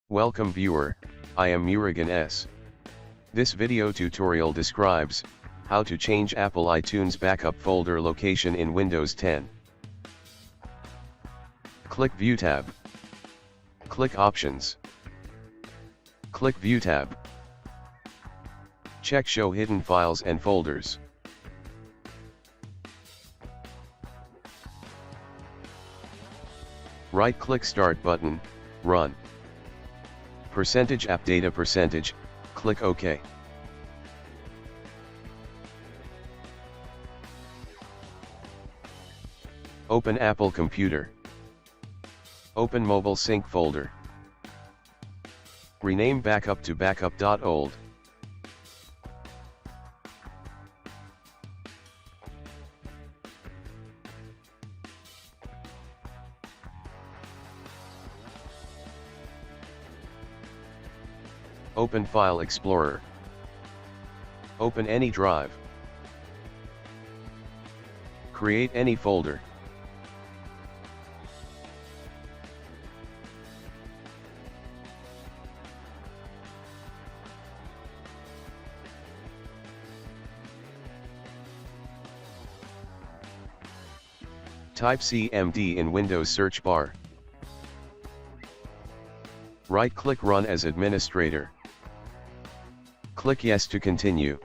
Welcome viewer, I am Murugan S. This video tutorial describes how to change Apple iTunes backup folder location in Windows 10. Click View tab. Click Options. Click View tab. Check Show Hidden Files and Folders. Right-click Start button, Run. %appdata %, click OK. Open Apple Computer. Open MobileSync folder. Rename backup to backup.old. Open File Explorer. Open any drive. Create any folder. Type CMD in Windows search bar. Right-click Run as administrator. Click Yes to continue.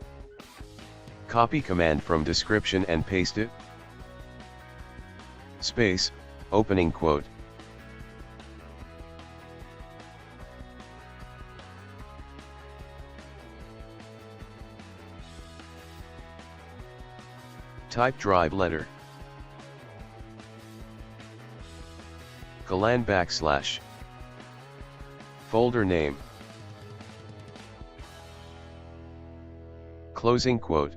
Copy command from description and paste it. Space, opening quote. Type drive letter. Colon / Folder name. Closing quote.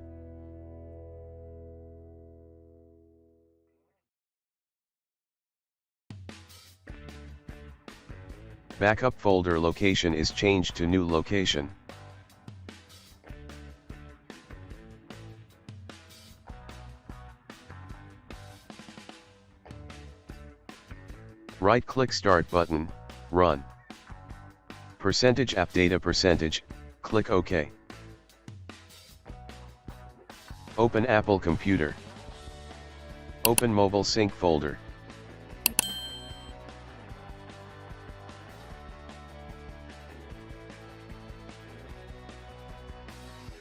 Backup folder location is changed to new location. Right-click Start button, Run. %appdata %, click OK. Open Apple Computer. Open MobileSync folder.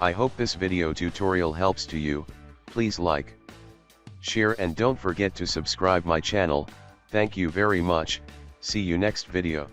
I hope this video tutorial helps to you. Please like, share and don't forget to subscribe my channel. Thank you very much. See you next video.